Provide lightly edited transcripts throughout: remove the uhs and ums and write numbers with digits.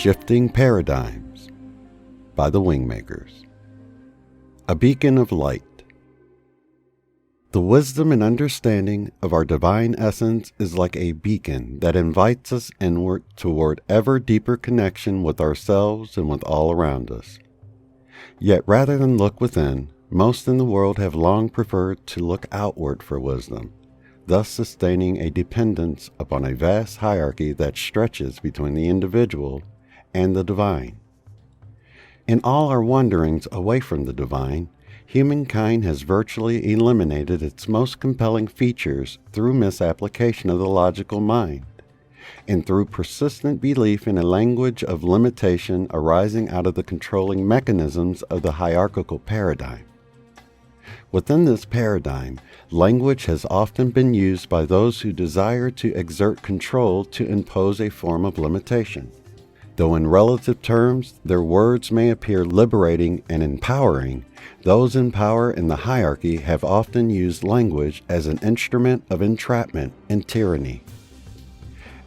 Shifting Paradigms by the Wingmakers. A beacon of light. The wisdom and understanding of our divine essence is like a beacon that invites us inward toward ever deeper connection with ourselves and with all around us. Yet rather than look within, most in the world have long preferred to look outward for wisdom, thus sustaining a dependence upon a vast hierarchy that stretches between the individual and the divine. In all our wanderings away from the divine, humankind has virtually eliminated its most compelling features through misapplication of the logical mind, and through persistent belief in a language of limitation arising out of the controlling mechanisms of the hierarchical paradigm. Within this paradigm, language has often been used by those who desire to exert control to impose a form of limitation. Though in relative terms their words may appear liberating and empowering, those in power in the hierarchy have often used language as an instrument of entrapment and tyranny.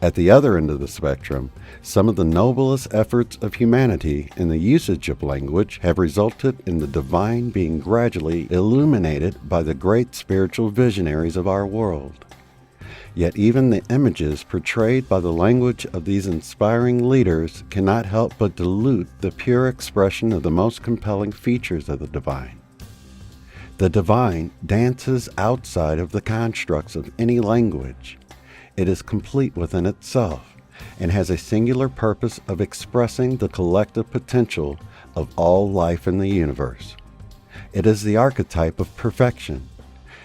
At the other end of the spectrum, some of the noblest efforts of humanity in the usage of language have resulted in the divine being gradually illuminated by the great spiritual visionaries of our world. Yet even the images portrayed by the language of these inspiring leaders cannot help but dilute the pure expression of the most compelling features of the divine. The divine dances outside of the constructs of any language. It is complete within itself and has a singular purpose of expressing the collective potential of all life in the universe. It is the archetype of perfection.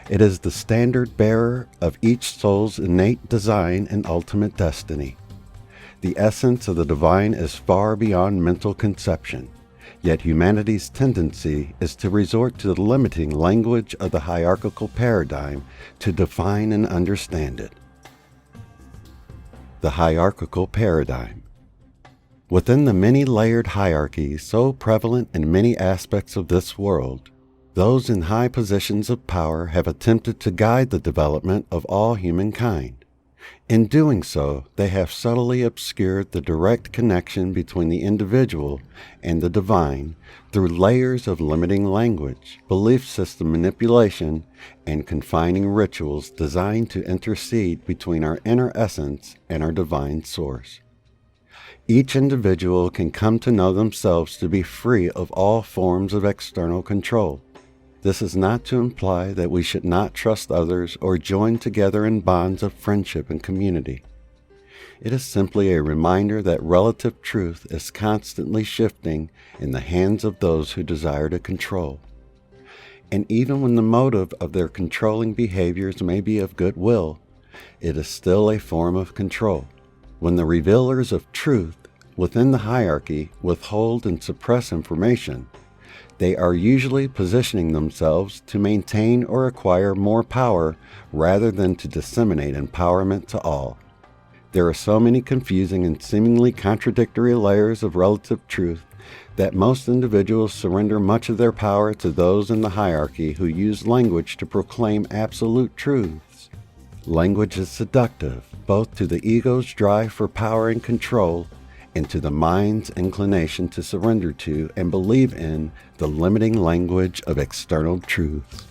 It is the standard bearer of each soul's innate design and ultimate destiny. The essence of the divine is far beyond mental conception, yet humanity's tendency is to resort to the limiting language of the hierarchical paradigm to define and understand it. The hierarchical paradigm. Within the many-layered hierarchy so prevalent in many aspects of this world, those in high positions of power have attempted to guide the development of all humankind. In doing so, they have subtly obscured the direct connection between the individual and the divine through layers of limiting language, belief system manipulation, and confining rituals designed to intercede between our inner essence and our divine source. Each individual can come to know themselves to be free of all forms of external control. This is not to imply that we should not trust others or join together in bonds of friendship and community. It is simply a reminder that relative truth is constantly shifting in the hands of those who desire to control. And even when the motive of their controlling behaviors may be of goodwill, it is still a form of control. When the revealers of truth within the hierarchy withhold and suppress information, they are usually positioning themselves to maintain or acquire more power rather than to disseminate empowerment to all. There are so many confusing and seemingly contradictory layers of relative truth that most individuals surrender much of their power to those in the hierarchy who use language to proclaim absolute truths. Language is seductive, both to the ego's drive for power and control and to the mind's inclination to surrender to and believe in the limiting language of external truths.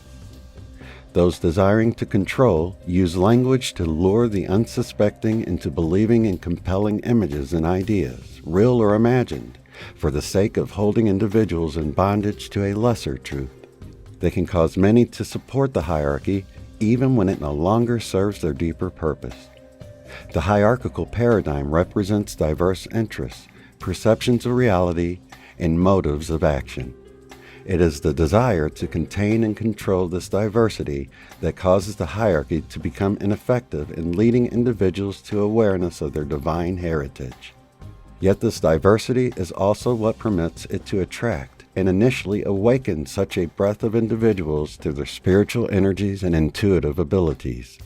Those desiring to control use language to lure the unsuspecting into believing in compelling images and ideas, real or imagined, for the sake of holding individuals in bondage to a lesser truth. They can cause many to support the hierarchy even when it no longer serves their deeper purpose. The hierarchical paradigm represents diverse interests, perceptions of reality, and motives of action. It is the desire to contain and control this diversity that causes the hierarchy to become ineffective in leading individuals to awareness of their divine heritage. Yet this diversity is also what permits it to attract and initially awaken such a breadth of individuals to their spiritual energies and intuitive abilities.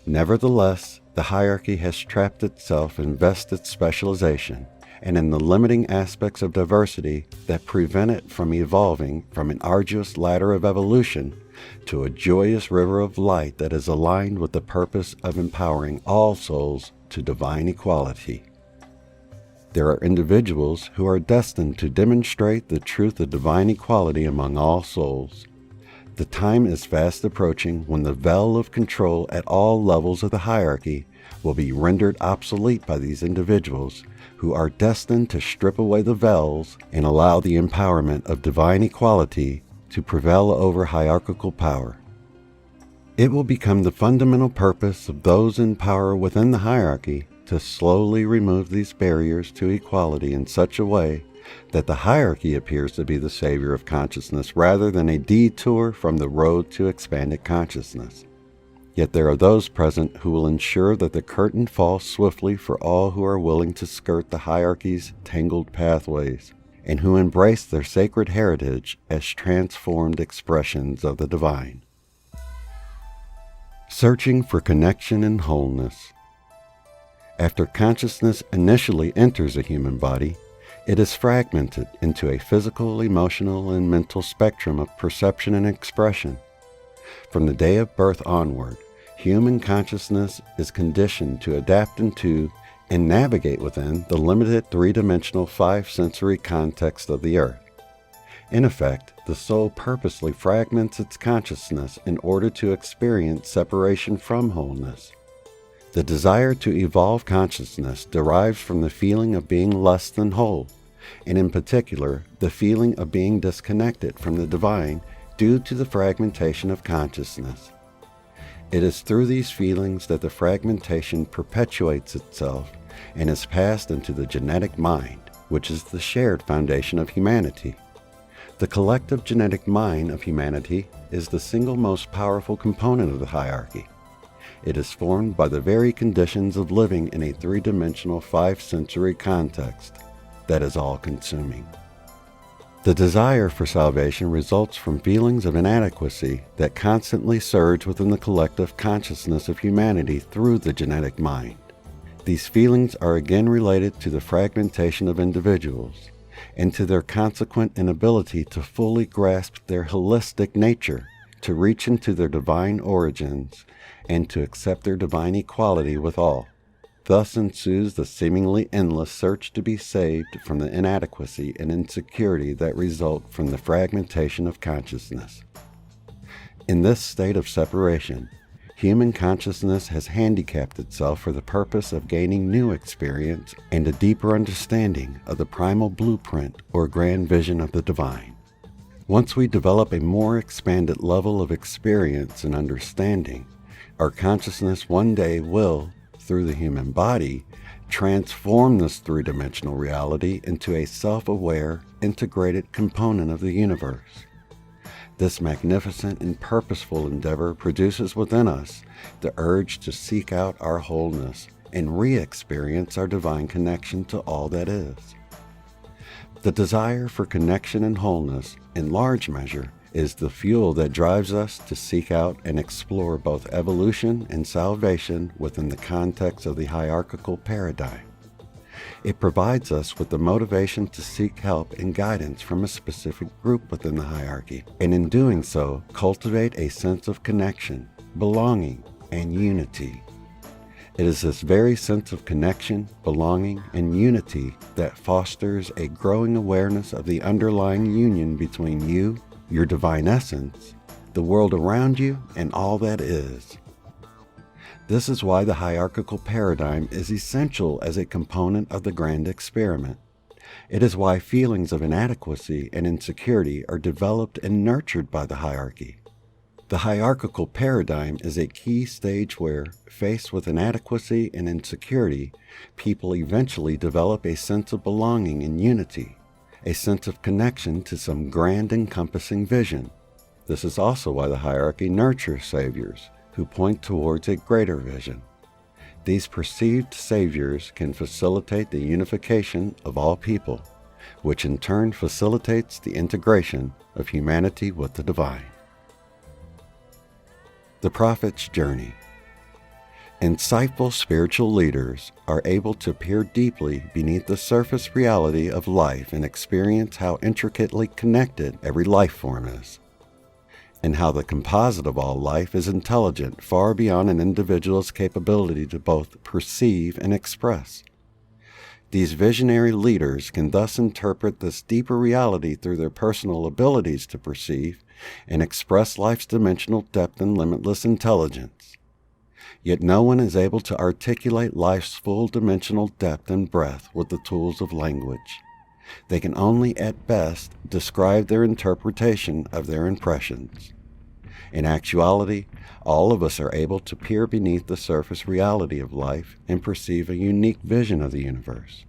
Nevertheless, the hierarchy has trapped itself in vested specialization and in the limiting aspects of diversity that prevent it from evolving from an arduous ladder of evolution to a joyous river of light that is aligned with the purpose of empowering all souls to divine equality. There are individuals who are destined to demonstrate the truth of divine equality among all souls. The time is fast approaching when the veil of control at all levels of the hierarchy will be rendered obsolete by these individuals who are destined to strip away the veils and allow the empowerment of divine equality to prevail over hierarchical power. It will become the fundamental purpose of those in power within the hierarchy to slowly remove these barriers to equality in such a way that the hierarchy appears to be the savior of consciousness rather than a detour from the road to expanded consciousness. Yet there are those present who will ensure that the curtain falls swiftly for all who are willing to skirt the hierarchy's tangled pathways and who embrace their sacred heritage as transformed expressions of the divine. Searching for connection and wholeness. After consciousness initially enters a human body, it is fragmented into a physical, emotional, and mental spectrum of perception and expression. From the day of birth onward, human consciousness is conditioned to adapt into and navigate within the limited three-dimensional five-sensory context of the earth. In effect, the soul purposely fragments its consciousness in order to experience separation from wholeness. The desire to evolve consciousness derives from the feeling of being less than whole, and in particular, the feeling of being disconnected from the divine due to the fragmentation of consciousness. It is through these feelings that the fragmentation perpetuates itself and is passed into the genetic mind, which is the shared foundation of humanity. The collective genetic mind of humanity is the single most powerful component of the hierarchy. It is formed by the very conditions of living in a three-dimensional five-sensory context that is all-consuming. The desire for salvation results from feelings of inadequacy that constantly surge within the collective consciousness of humanity through the genetic mind. These feelings are again related to the fragmentation of individuals and to their consequent inability to fully grasp their holistic nature, to reach into their divine origins, and to accept their divine equality with all. Thus ensues the seemingly endless search to be saved from the inadequacy and insecurity that result from the fragmentation of consciousness. In this state of separation, human consciousness has handicapped itself for the purpose of gaining new experience and a deeper understanding of the primal blueprint or grand vision of the divine. Once we develop a more expanded level of experience and understanding, our consciousness one day will, through the human body, transform this three-dimensional reality into a self-aware, integrated component of the universe. This magnificent and purposeful endeavor produces within us the urge to seek out our wholeness and re-experience our divine connection to all that is. The desire for connection and wholeness, in large measure, is the fuel that drives us to seek out and explore both evolution and salvation within the context of the hierarchical paradigm. It provides us with the motivation to seek help and guidance from a specific group within the hierarchy, and in doing so, cultivate a sense of connection, belonging, and unity. It is this very sense of connection, belonging, and unity that fosters a growing awareness of the underlying union between you, your divine essence, the world around you, and all that is. This is why the hierarchical paradigm is essential as a component of the grand experiment. It is why feelings of inadequacy and insecurity are developed and nurtured by the hierarchy. The hierarchical paradigm is a key stage where, faced with inadequacy and insecurity, people eventually develop a sense of belonging and unity, a sense of connection to some grand encompassing vision. This is also why the hierarchy nurtures saviors who point towards a greater vision. These perceived saviors can facilitate the unification of all people, which in turn facilitates the integration of humanity with the divine. The Prophet's Journey. Insightful spiritual leaders are able to peer deeply beneath the surface reality of life and experience how intricately connected every life form is, and how the composite of all life is intelligent far beyond an individual's capability to both perceive and express. These visionary leaders can thus interpret this deeper reality through their personal abilities to perceive and express life's dimensional depth and limitless intelligence. Yet no one is able to articulate life's full dimensional depth and breadth with the tools of language. They can only, at best, describe their interpretation of their impressions. In actuality, all of us are able to peer beneath the surface reality of life and perceive a unique vision of the universe.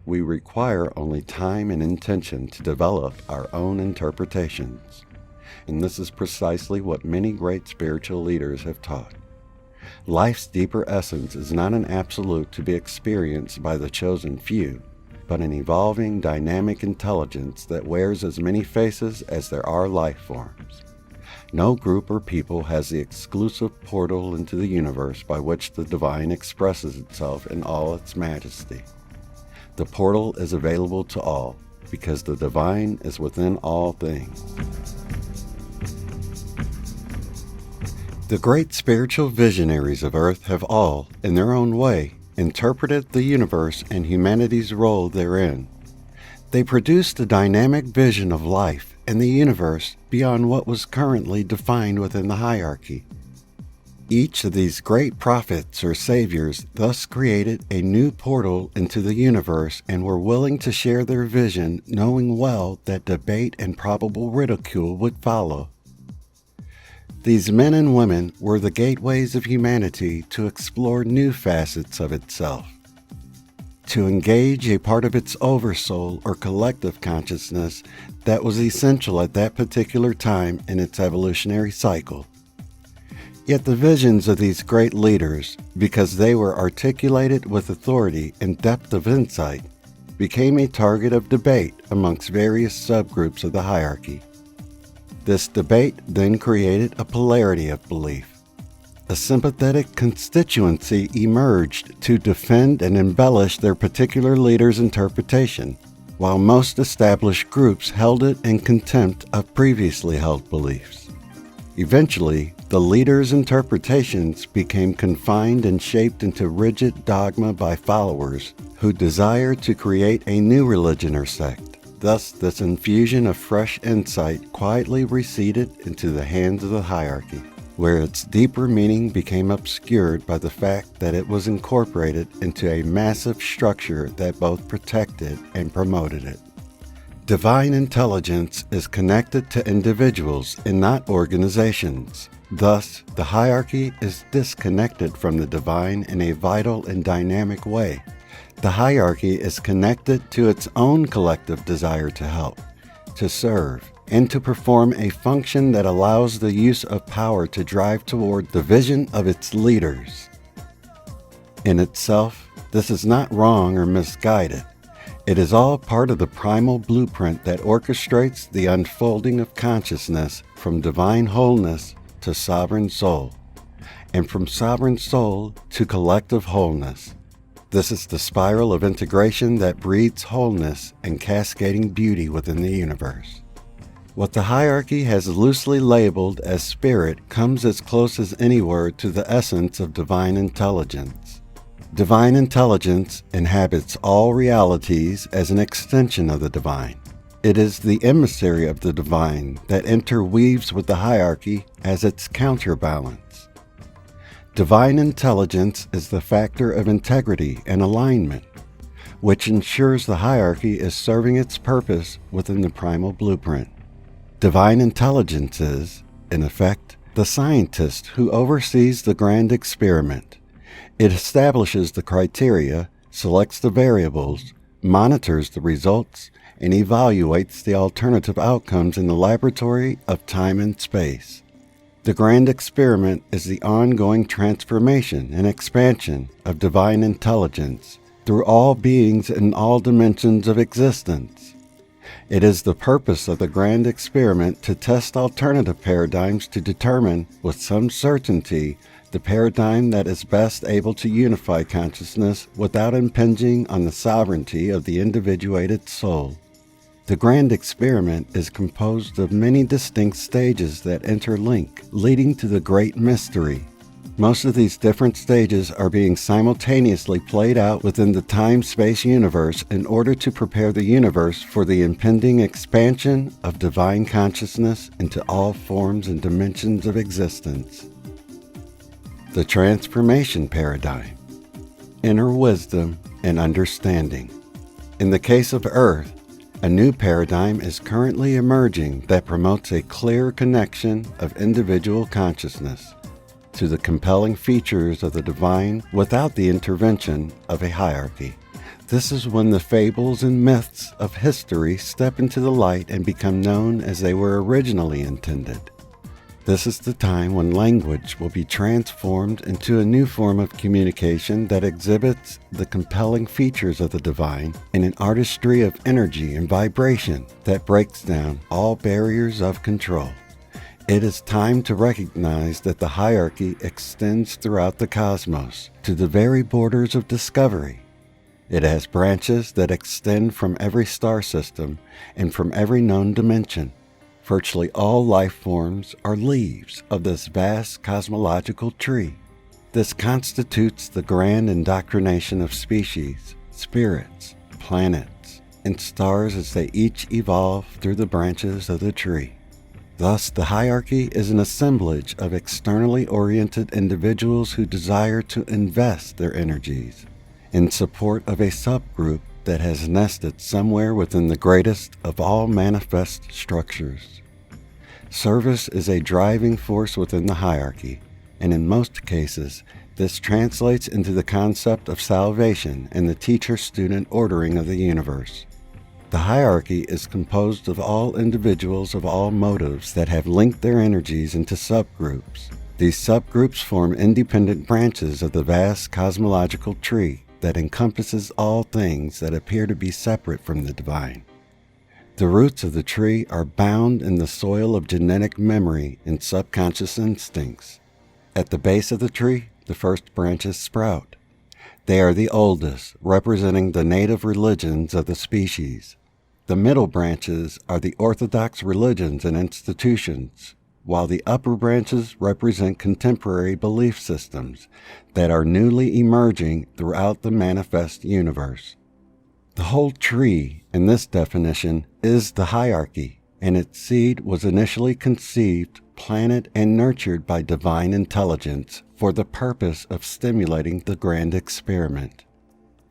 We require only time and intention to develop our own interpretations. And this is precisely what many great spiritual leaders have taught. Life's deeper essence is not an absolute to be experienced by the chosen few, but an evolving, dynamic intelligence that wears as many faces as there are life forms. No group or people has the exclusive portal into the universe by which the divine expresses itself in all its majesty. The portal is available to all, because the divine is within all things. The great spiritual visionaries of Earth have all, in their own way, interpreted the universe and humanity's role therein. They produced a dynamic vision of life and the universe beyond what was currently defined within the hierarchy. Each of these great prophets or saviors thus created a new portal into the universe and were willing to share their vision, knowing well that debate and probable ridicule would follow. These men and women were the gateways of humanity to explore new facets of itself, to engage a part of its oversoul or collective consciousness that was essential at that particular time in its evolutionary cycle. Yet the visions of these great leaders, because they were articulated with authority and depth of insight, became a target of debate amongst various subgroups of the hierarchy. This debate then created a polarity of belief. A sympathetic constituency emerged to defend and embellish their particular leader's interpretation, while most established groups held it in contempt of previously held beliefs. Eventually, the leader's interpretations became confined and shaped into rigid dogma by followers who desired to create a new religion or sect. Thus, this infusion of fresh insight quietly receded into the hands of the hierarchy, where its deeper meaning became obscured by the fact that it was incorporated into a massive structure that both protected and promoted it. Divine intelligence is connected to individuals and not organizations. Thus, the hierarchy is disconnected from the divine in a vital and dynamic way. The hierarchy is connected to its own collective desire to help, to serve, and to perform a function that allows the use of power to drive toward the vision of its leaders. In itself, this is not wrong or misguided. It is all part of the primal blueprint that orchestrates the unfolding of consciousness from divine wholeness to sovereign soul, and from sovereign soul to collective wholeness. This is the spiral of integration that breeds wholeness and cascading beauty within the universe. What the hierarchy has loosely labeled as spirit comes as close as any word to the essence of divine intelligence. Divine intelligence inhabits all realities as an extension of the divine. It is the emissary of the divine that interweaves with the hierarchy as its counterbalance. Divine intelligence is the factor of integrity and alignment, which ensures the hierarchy is serving its purpose within the primal blueprint. Divine intelligence is, in effect, the scientist who oversees the grand experiment. It establishes the criteria, selects the variables, monitors the results, and evaluates the alternative outcomes in the laboratory of time and space. The grand experiment is the ongoing transformation and expansion of divine intelligence through all beings in all dimensions of existence. It is the purpose of the grand experiment to test alternative paradigms to determine with some certainty the paradigm that is best able to unify consciousness without impinging on the sovereignty of the individuated soul. The grand experiment is composed of many distinct stages that interlink, leading to the great mystery. Most of these different stages are being simultaneously played out within the time-space universe in order to prepare the universe for the impending expansion of divine consciousness into all forms and dimensions of existence. The transformation paradigm, inner wisdom and understanding. In the case of Earth, a new paradigm is currently emerging that promotes a clear connection of individual consciousness to the compelling features of the divine without the intervention of a hierarchy. This is when the fables and myths of history step into the light and become known as they were originally intended. This is the time when language will be transformed into a new form of communication that exhibits the compelling features of the divine in an artistry of energy and vibration that breaks down all barriers of control. It is time to recognize that the hierarchy extends throughout the cosmos to the very borders of discovery. It has branches that extend from every star system and from every known dimension. Virtually all life forms are leaves of this vast cosmological tree. This constitutes the grand indoctrination of species, spirits, planets, and stars as they each evolve through the branches of the tree. Thus, the hierarchy is an assemblage of externally oriented individuals who desire to invest their energies in support of a subgroup that has nested somewhere within the greatest of all manifest structures. Service is a driving force within the hierarchy, and in most cases, this translates into the concept of salvation and the teacher-student ordering of the universe. The hierarchy is composed of all individuals of all motives that have linked their energies into subgroups. These subgroups form independent branches of the vast cosmological tree that encompasses all things that appear to be separate from the divine. The roots of the tree are bound in the soil of genetic memory and subconscious instincts. At the base of the tree, the first branches sprout. They are the oldest, representing the native religions of the species. The middle branches are the orthodox religions and institutions, while the upper branches represent contemporary belief systems that are newly emerging throughout the manifest universe. The whole tree, in this definition, is the hierarchy, and its seed was initially conceived, planted, and nurtured by divine intelligence for the purpose of stimulating the grand experiment.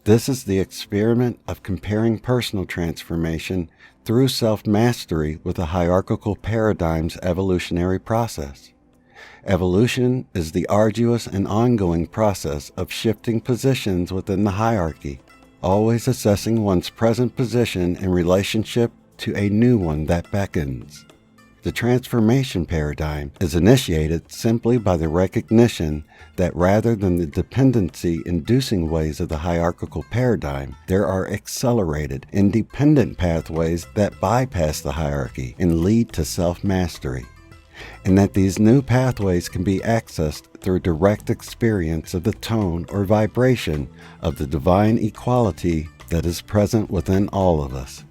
This is the experiment of comparing personal transformation through self-mastery with the hierarchical paradigm's evolutionary process. Evolution is the arduous and ongoing process of shifting positions within the hierarchy, always assessing one's present position in relationship to a new one that beckons. The transformation paradigm is initiated simply by the recognition that rather than the dependency-inducing ways of the hierarchical paradigm, there are accelerated, independent pathways that bypass the hierarchy and lead to self-mastery, and that these new pathways can be accessed through direct experience of the tone or vibration of the divine equality that is present within all of us.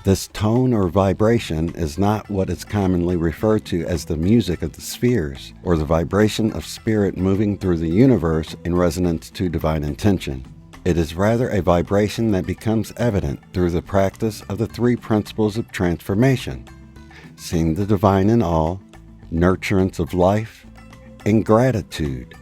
This tone or vibration is not what is commonly referred to as the music of the spheres, or the vibration of spirit moving through the universe in resonance to divine intention. It is rather a vibration that becomes evident through the practice of the three principles of transformation: seeing the divine in all, nurturance of life, and gratitude.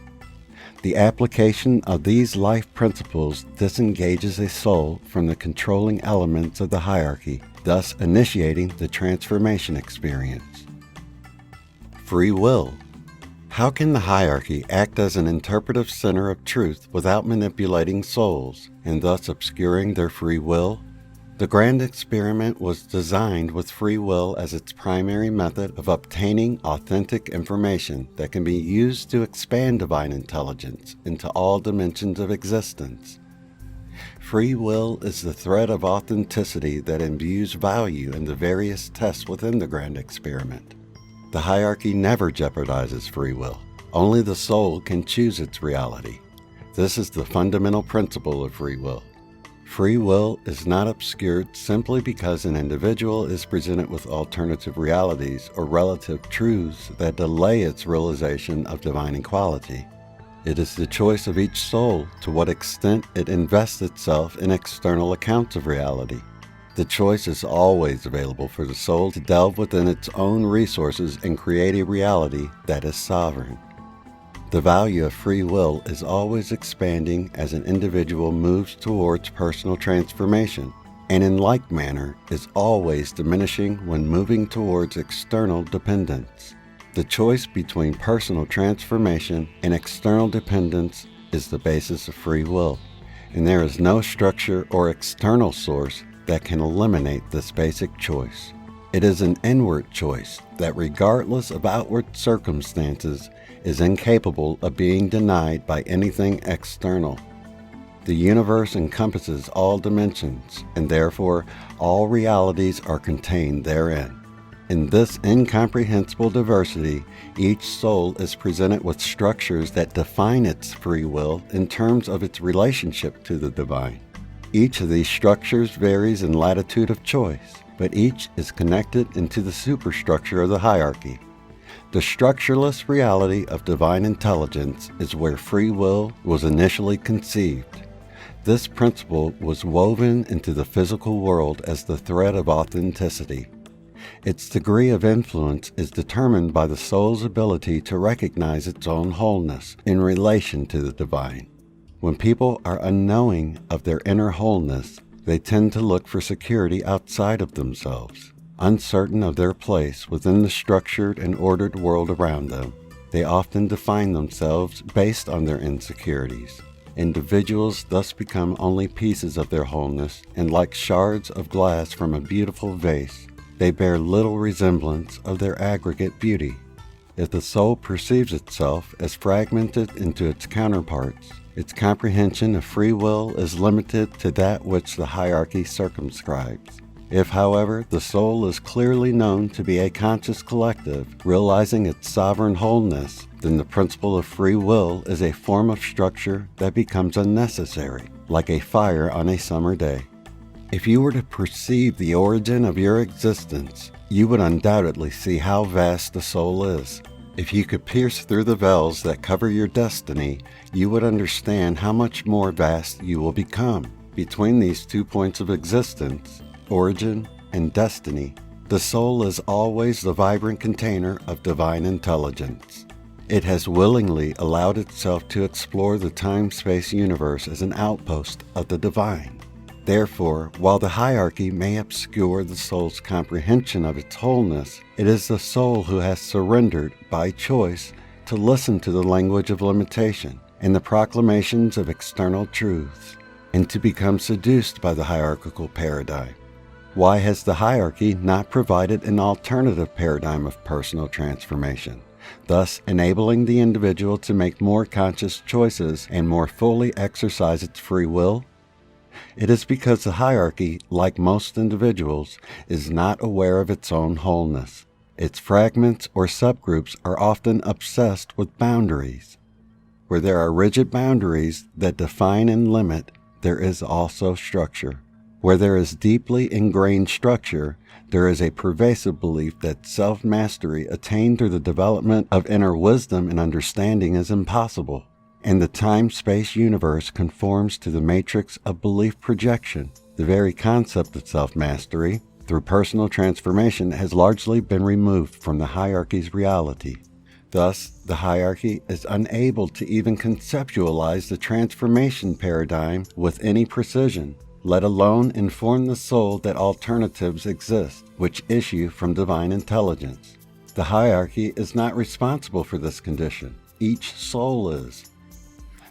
The application of these life principles disengages a soul from the controlling elements of the hierarchy, thus initiating the transformation experience. Free will. How can the hierarchy act as an interpretive center of truth without manipulating souls, and thus obscuring their free will? The grand experiment was designed with free will as its primary method of obtaining authentic information that can be used to expand divine intelligence into all dimensions of existence. Free will is the thread of authenticity that imbues value in the various tests within the grand experiment. The hierarchy never jeopardizes free will. Only the soul can choose its reality. This is the fundamental principle of free will. Free will is not obscured simply because an individual is presented with alternative realities or relative truths that delay its realization of divine equality. It is the choice of each soul to what extent it invests itself in external accounts of reality. The choice is always available for the soul to delve within its own resources and create a reality that is sovereign. The value of free will is always expanding as an individual moves towards personal transformation, and in like manner is always diminishing when moving towards external dependence. The choice between personal transformation and external dependence is the basis of free will, and there is no structure or external source that can eliminate this basic choice. It is an inward choice that, regardless of outward circumstances, is incapable of being denied by anything external. The universe encompasses all dimensions, and therefore all realities are contained therein. In this incomprehensible diversity, each soul is presented with structures that define its free will in terms of its relationship to the divine. Each of these structures varies in latitude of choice, but each is connected into the superstructure of the hierarchy. The structureless reality of divine intelligence is where free will was initially conceived. This principle was woven into the physical world as the thread of authenticity. Its degree of influence is determined by the soul's ability to recognize its own wholeness in relation to the divine. When people are unknowing of their inner wholeness, they tend to look for security outside of themselves. Uncertain of their place within the structured and ordered world around them, they often define themselves based on their insecurities. Individuals thus become only pieces of their wholeness, and like shards of glass from a beautiful vase, they bear little resemblance of their aggregate beauty. If the soul perceives itself as fragmented into its counterparts, its comprehension of free will is limited to that which the hierarchy circumscribes. If, however, the soul is clearly known to be a conscious collective, realizing its sovereign wholeness, then the principle of free will is a form of structure that becomes unnecessary, like a fire on a summer day. If you were to perceive the origin of your existence, you would undoubtedly see how vast the soul is. If you could pierce through the veils that cover your destiny, you would understand how much more vast you will become. Between these 2 points of existence, origin and destiny, the soul is always the vibrant container of divine intelligence. It has willingly allowed itself to explore the time-space universe as an outpost of the divine. Therefore, while the hierarchy may obscure the soul's comprehension of its wholeness, it is the soul who has surrendered, by choice, to listen to the language of limitation and the proclamations of external truths, and to become seduced by the hierarchical paradigm. Why has the hierarchy not provided an alternative paradigm of personal transformation, thus enabling the individual to make more conscious choices and more fully exercise its free will? It is because the hierarchy, like most individuals, is not aware of its own wholeness. Its fragments or subgroups are often obsessed with boundaries. Where there are rigid boundaries that define and limit, there is also structure. Where there is deeply ingrained structure, there is a pervasive belief that self-mastery attained through the development of inner wisdom and understanding is impossible, and the time-space universe conforms to the matrix of belief projection. The very concept of self-mastery, through personal transformation, has largely been removed from the hierarchy's reality. Thus, the hierarchy is unable to even conceptualize the transformation paradigm with any precision, let alone inform the soul that alternatives exist, which issue from divine intelligence. The hierarchy is not responsible for this condition. Each soul is.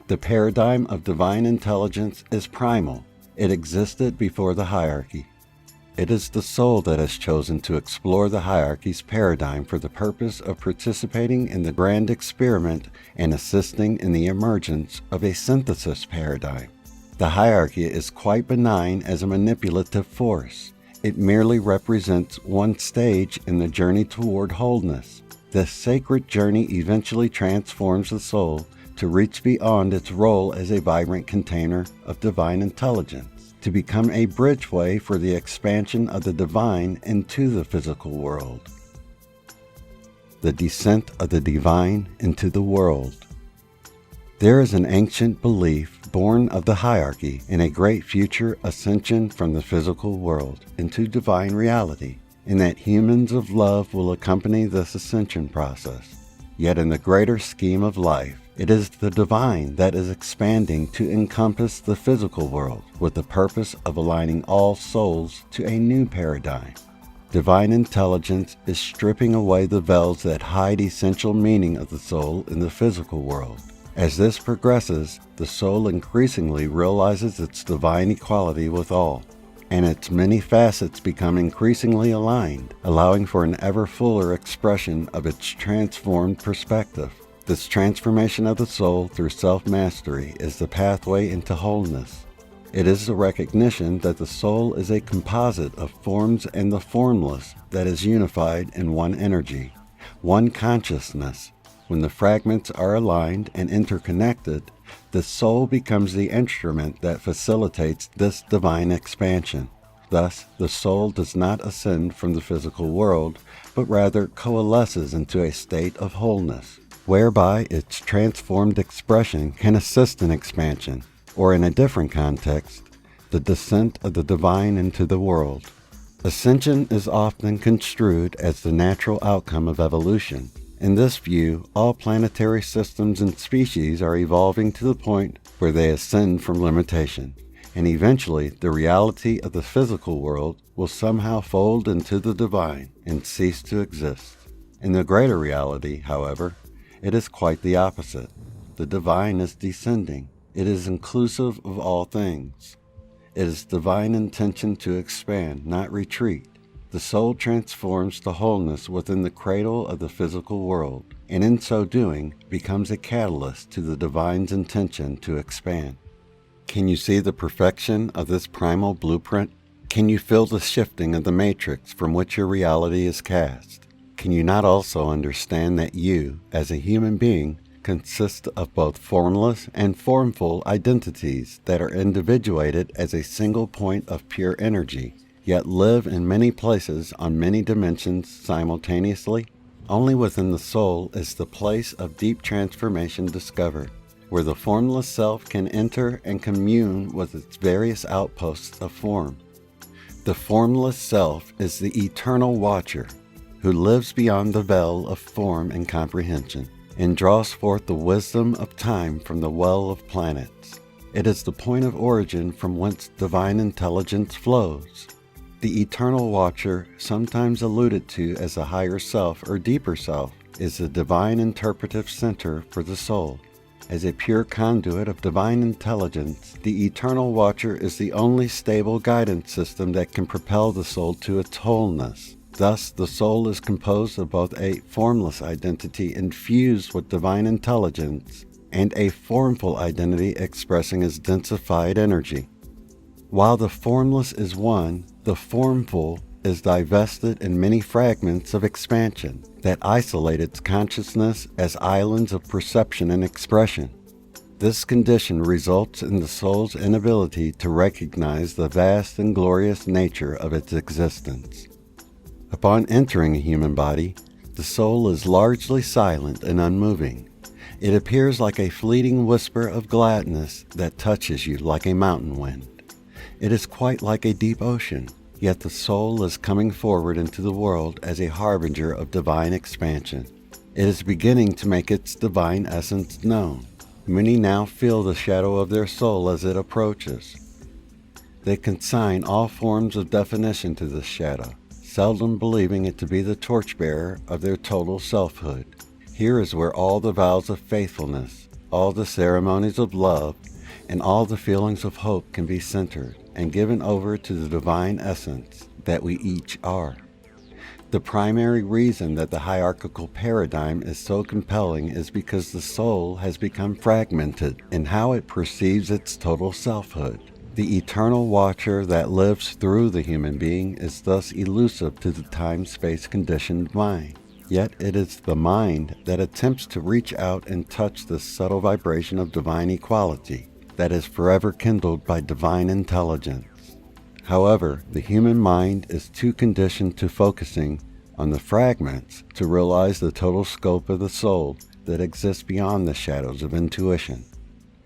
The paradigm of divine intelligence is primal. It existed before the hierarchy. It is the soul that has chosen to explore the hierarchy's paradigm for the purpose of participating in the grand experiment and assisting in the emergence of a synthesis paradigm. The hierarchy is quite benign as a manipulative force. It merely represents one stage in the journey toward wholeness. This sacred journey eventually transforms the soul to reach beyond its role as a vibrant container of divine intelligence. to become a bridgeway for the expansion of the divine into the physical world. The descent of the divine into the world. There is an ancient belief born of the hierarchy in a great future ascension from the physical world into divine reality, and that humans of love will accompany this ascension process. Yet in the greater scheme of life, it is the divine that is expanding to encompass the physical world with the purpose of aligning all souls to a new paradigm. Divine intelligence is stripping away the veils that hide essential meaning of the soul in the physical world. As this progresses, the soul increasingly realizes its divine equality with all, and its many facets become increasingly aligned, allowing for an ever fuller expression of its transformed perspective. This transformation of the soul through self-mastery is the pathway into wholeness. It is the recognition that the soul is a composite of forms and the formless that is unified in one energy, one consciousness. When the fragments are aligned and interconnected, the soul becomes the instrument that facilitates this divine expansion. Thus, the soul does not ascend from the physical world, but rather coalesces into a state of wholeness, whereby its transformed expression can assist in expansion, or in a different context, the descent of the divine into the world. Ascension is often construed as the natural outcome of evolution. In this view, all planetary systems and species are evolving to the point where they ascend from limitation, and eventually the reality of the physical world will somehow fold into the divine and cease to exist. In the greater reality, however, it is quite the opposite. The divine is descending. It is inclusive of all things. It is divine intention to expand, not retreat. The soul transforms to wholeness within the cradle of the physical world, and in so doing becomes a catalyst to the divine's intention to expand. Can you see the perfection of this primal blueprint? Can you feel the shifting of the matrix from which your reality is cast? Can you not also understand that you, as a human being, consist of both formless and formful identities that are individuated as a single point of pure energy, yet live in many places on many dimensions simultaneously? Only within the soul is the place of deep transformation discovered, where the formless self can enter and commune with its various outposts of form. The formless self is the eternal watcher, who lives beyond the veil of form and comprehension, and draws forth the wisdom of time from the well of planets. It is the point of origin from whence divine intelligence flows. The eternal watcher, sometimes alluded to as a higher self or deeper self, is the divine interpretive center for the soul. As a pure conduit of divine intelligence, the eternal watcher is the only stable guidance system that can propel the soul to its wholeness. Thus, the soul is composed of both a formless identity infused with divine intelligence and a formful identity expressing its densified energy. While the formless is one, the formful is divested in many fragments of expansion that isolate its consciousness as islands of perception and expression. This condition results in the soul's inability to recognize the vast and glorious nature of its existence. Upon entering a human body, the soul is largely silent and unmoving. It appears like a fleeting whisper of gladness that touches you like a mountain wind. It is quite like a deep ocean, yet the soul is coming forward into the world as a harbinger of divine expansion. It is beginning to make its divine essence known. Many now feel the shadow of their soul as it approaches. They consign all forms of definition to this shadow, seldom believing it to be the torchbearer of their total selfhood. Here is where all the vows of faithfulness, all the ceremonies of love, and all the feelings of hope can be centered and given over to the divine essence that we each are. The primary reason that the hierarchical paradigm is so compelling is because the soul has become fragmented in how it perceives its total selfhood. The eternal watcher that lives through the human being is thus elusive to the time-space conditioned mind. Yet it is the mind that attempts to reach out and touch this subtle vibration of divine equality that is forever kindled by divine intelligence. However, the human mind is too conditioned to focusing on the fragments to realize the total scope of the soul that exists beyond the shadows of intuition.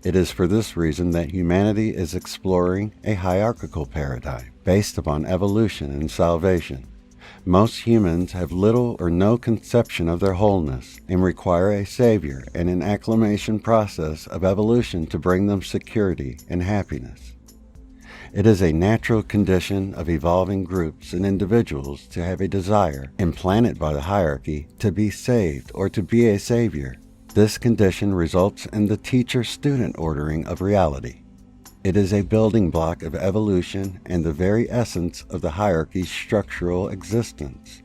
It is for this reason that humanity is exploring a hierarchical paradigm based upon evolution and salvation. Most humans have little or no conception of their wholeness and require a savior and an acclimation process of evolution to bring them security and happiness. It is a natural condition of evolving groups and individuals to have a desire, implanted by the hierarchy, to be saved or to be a savior. This condition results in the teacher-student ordering of reality. It is a building block of evolution and the very essence of the hierarchy's structural existence.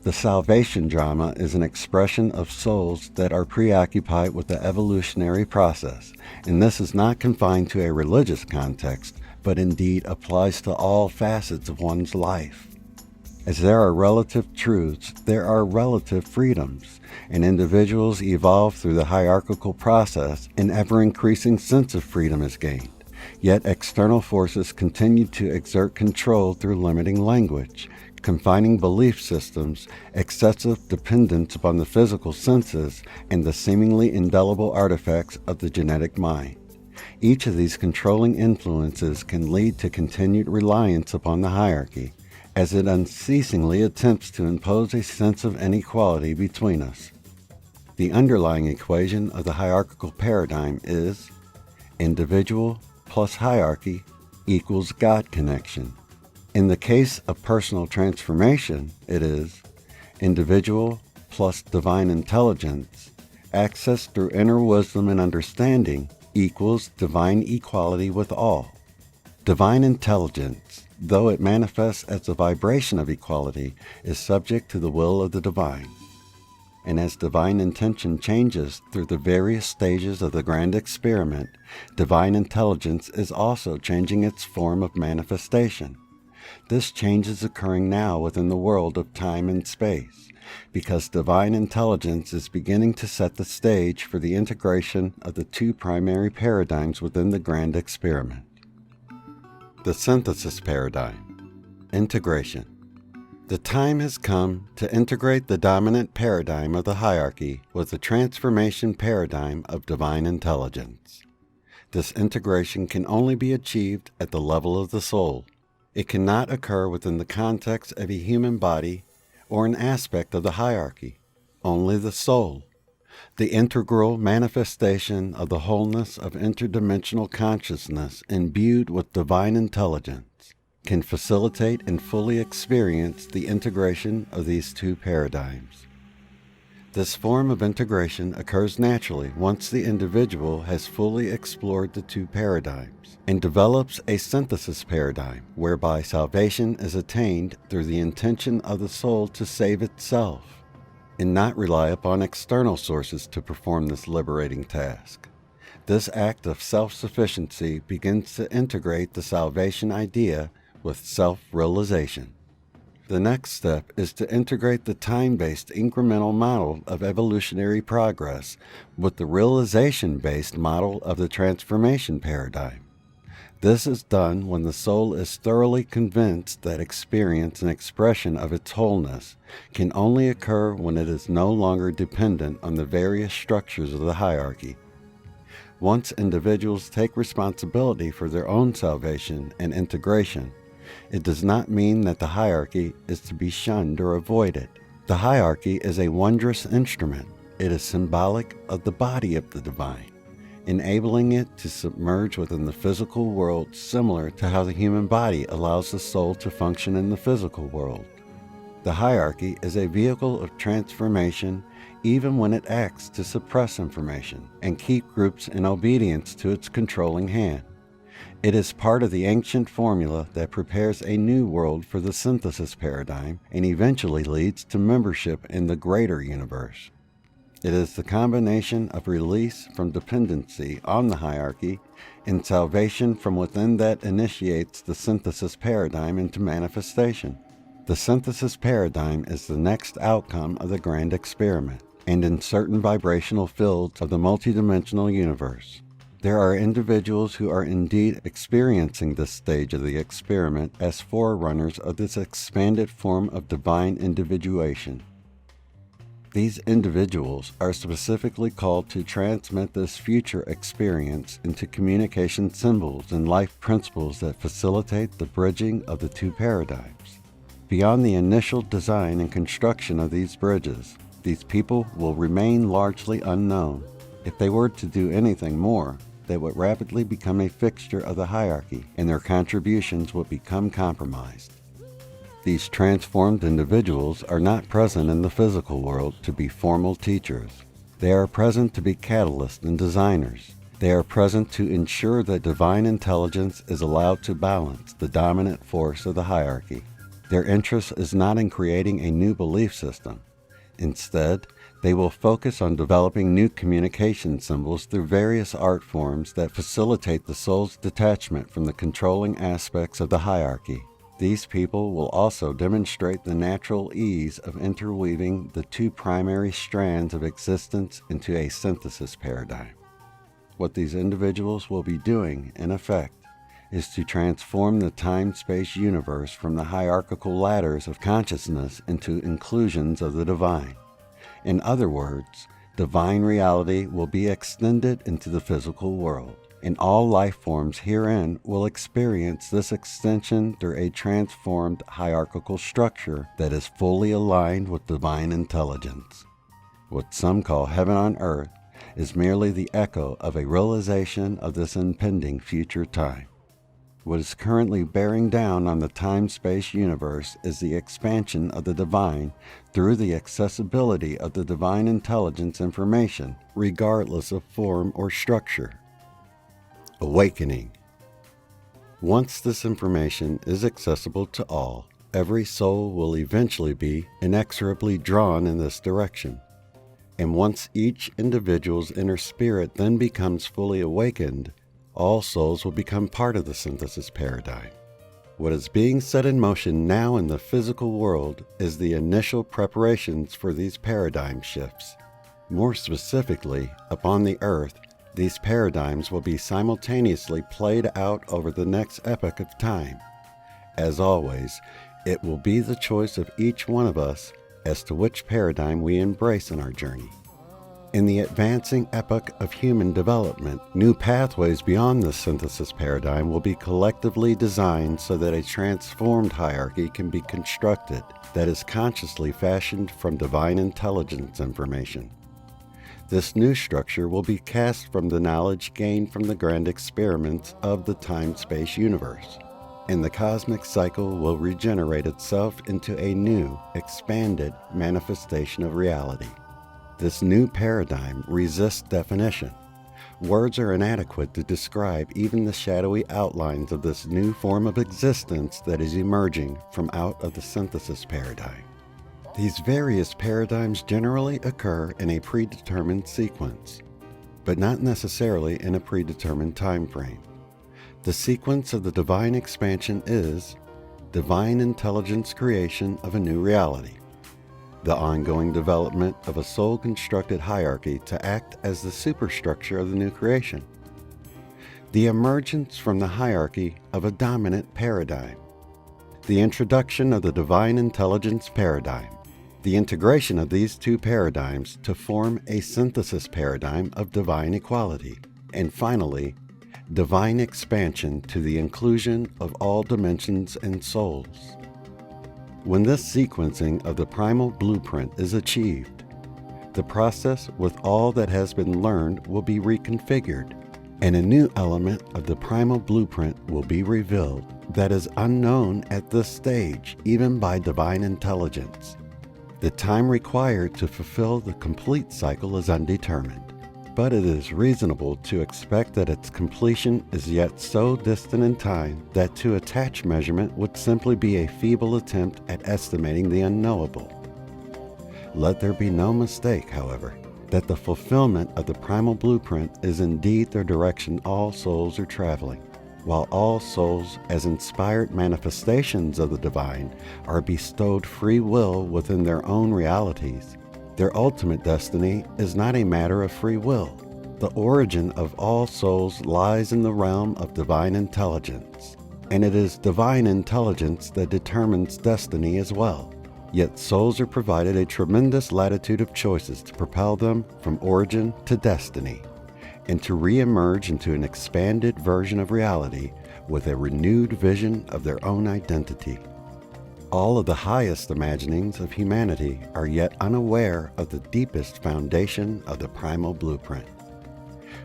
The salvation drama is an expression of souls that are preoccupied with the evolutionary process, and this is not confined to a religious context, but indeed applies to all facets of one's life. As there are relative truths, there are relative freedoms, and individuals evolve through the hierarchical process. An ever-increasing sense of freedom is gained. Yet external forces continue to exert control through limiting language, confining belief systems, excessive dependence upon the physical senses, and the seemingly indelible artifacts of the genetic mind. Each of these controlling influences can lead to continued reliance upon the hierarchy, as it unceasingly attempts to impose a sense of inequality between us. The underlying equation of the hierarchical paradigm is individual plus hierarchy equals God connection. In the case of personal transformation, it is individual plus divine intelligence, accessed through inner wisdom and understanding, equals divine equality with all. Divine intelligence, though it manifests as a vibration of equality, is subject to the will of the divine. And as divine intention changes through the various stages of the grand experiment, divine intelligence is also changing its form of manifestation. This change is occurring now within the world of time and space, because divine intelligence is beginning to set the stage for the integration of the two primary paradigms within the grand experiment. The synthesis paradigm. Integration. The time has come to integrate the dominant paradigm of the hierarchy with the transformation paradigm of divine intelligence. This integration can only be achieved at the level of the soul. It cannot occur within the context of a human body or an aspect of the hierarchy. Only the soul, the integral manifestation of the wholeness of interdimensional consciousness imbued with divine intelligence, can facilitate and fully experience the integration of these two paradigms. This form of integration occurs naturally once the individual has fully explored the two paradigms and develops a synthesis paradigm whereby salvation is attained through the intention of the soul to save itself and not rely upon external sources to perform this liberating task. This act of self-sufficiency begins to integrate the salvation idea with self-realization. The next step is to integrate the time-based incremental model of evolutionary progress with the realization-based model of the transformation paradigm. This is done when the soul is thoroughly convinced that experience and expression of its wholeness can only occur when it is no longer dependent on the various structures of the hierarchy. Once individuals take responsibility for their own salvation and integration, it does not mean that the hierarchy is to be shunned or avoided. The hierarchy is a wondrous instrument. It is symbolic of the body of the divine, enabling it to submerge within the physical world similar to how the human body allows the soul to function in the physical world. The hierarchy is a vehicle of transformation even when it acts to suppress information and keep groups in obedience to its controlling hand. It is part of the ancient formula that prepares a new world for the synthesis paradigm and eventually leads to membership in the greater universe. It is the combination of release from dependency on the hierarchy and salvation from within that initiates the synthesis paradigm into manifestation. The synthesis paradigm is the next outcome of the grand experiment, and in certain vibrational fields of the multidimensional universe. There are individuals who are indeed experiencing this stage of the experiment as forerunners of this expanded form of divine individuation. These individuals are specifically called to transmit this future experience into communication symbols and life principles that facilitate the bridging of the two paradigms. Beyond the initial design and construction of these bridges, these people will remain largely unknown. If they were to do anything more, they would rapidly become a fixture of the hierarchy, and their contributions would become compromised. These transformed individuals are not present in the physical world to be formal teachers. They are present to be catalysts and designers. They are present to ensure that divine intelligence is allowed to balance the dominant force of the hierarchy. Their interest is not in creating a new belief system. Instead, they will focus on developing new communication symbols through various art forms that facilitate the soul's detachment from the controlling aspects of the hierarchy. These people will also demonstrate the natural ease of interweaving the two primary strands of existence into a synthesis paradigm. What these individuals will be doing, in effect, is to transform the time-space universe from the hierarchical ladders of consciousness into inclusions of the divine. In other words, divine reality will be extended into the physical world, and all life forms herein will experience this extension through a transformed hierarchical structure that is fully aligned with divine intelligence. What some call heaven on earth is merely the echo of a realization of this impending future time. What is currently bearing down on the time-space universe is the expansion of the divine through the accessibility of the divine intelligence information, regardless of form or structure. Awakening. Once this information is accessible to all, every soul will eventually be inexorably drawn in this direction. And once each individual's inner spirit then becomes fully awakened, all souls will become part of the synthesis paradigm. What is being set in motion now in the physical world is the initial preparations for these paradigm shifts. More specifically, upon the earth, these paradigms will be simultaneously played out over the next epoch of time. As always, it will be the choice of each one of us as to which paradigm we embrace in our journey. In the advancing epoch of human development, new pathways beyond the synthesis paradigm will be collectively designed so that a transformed hierarchy can be constructed that is consciously fashioned from divine intelligence information. This new structure will be cast from the knowledge gained from the grand experiments of the time-space universe, and the cosmic cycle will regenerate itself into a new, expanded manifestation of reality. This new paradigm resists definition. Words are inadequate to describe even the shadowy outlines of this new form of existence that is emerging from out of the synthesis paradigm. These various paradigms generally occur in a predetermined sequence, but not necessarily in a predetermined time frame. The sequence of the divine expansion is divine intelligence creation of a new reality, the ongoing development of a soul-constructed hierarchy to act as the superstructure of the new creation, the emergence from the hierarchy of a dominant paradigm, the introduction of the divine intelligence paradigm, the integration of these two paradigms to form a synthesis paradigm of divine equality, and finally, divine expansion to the inclusion of all dimensions and souls. When this sequencing of the primal blueprint is achieved, the process with all that has been learned will be reconfigured, and a new element of the primal blueprint will be revealed that is unknown at this stage, even by divine intelligence. The time required to fulfill the complete cycle is undetermined, but it is reasonable to expect that its completion is yet so distant in time that to attach measurement would simply be a feeble attempt at estimating the unknowable. Let there be no mistake, however, that the fulfillment of the primal blueprint is indeed the direction all souls are traveling. While all souls, as inspired manifestations of the divine, are bestowed free will within their own realities, their ultimate destiny is not a matter of free will. The origin of all souls lies in the realm of divine intelligence, and it is divine intelligence that determines destiny as well. Yet souls are provided a tremendous latitude of choices to propel them from origin to destiny, and to re-emerge into an expanded version of reality with a renewed vision of their own identity. All of the highest imaginings of humanity are yet unaware of the deepest foundation of the primal blueprint.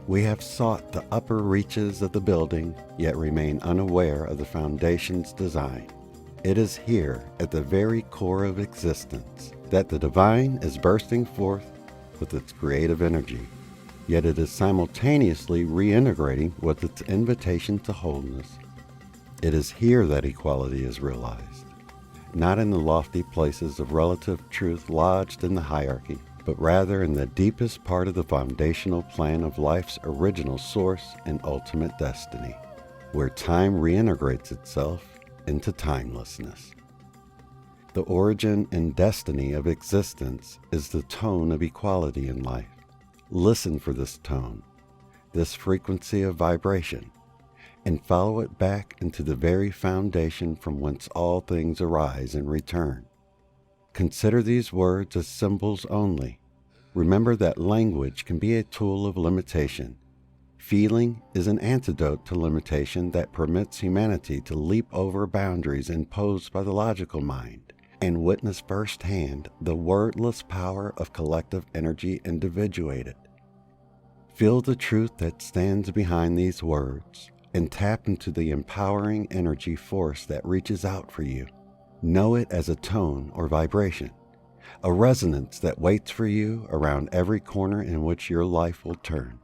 We have sought the upper reaches of the building, yet remain unaware of the foundation's design. It is here, at the very core of existence, that the divine is bursting forth with its creative energy, yet it is simultaneously reintegrating with its invitation to wholeness. It is here that equality is realized, not in the lofty places of relative truth lodged in the hierarchy, but rather in the deepest part of the foundational plan of life's original source and ultimate destiny, where time reintegrates itself into timelessness. The origin and destiny of existence is the tone of equality in life. Listen for this tone, this frequency of vibration, and follow it back into the very foundation from whence all things arise and return. Consider these words as symbols only. Remember that language can be a tool of limitation. Feeling is an antidote to limitation that permits humanity to leap over boundaries imposed by the logical mind and witness firsthand the wordless power of collective energy individuated. Feel the truth that stands behind these words and tap into the empowering energy force that reaches out for you. Know it as a tone or vibration, a resonance that waits for you around every corner in which your life will turn.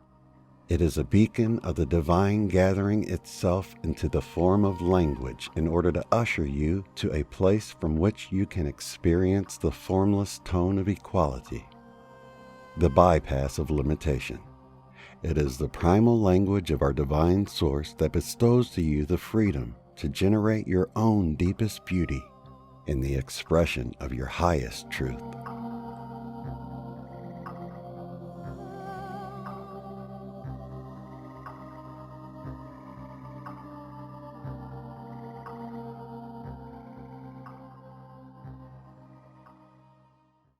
It is a beacon of the divine gathering itself into the form of language in order to usher you to a place from which you can experience the formless tone of equality, the bypass of limitation. It is the primal language of our divine source that bestows to you the freedom to generate your own deepest beauty in the expression of your highest truth.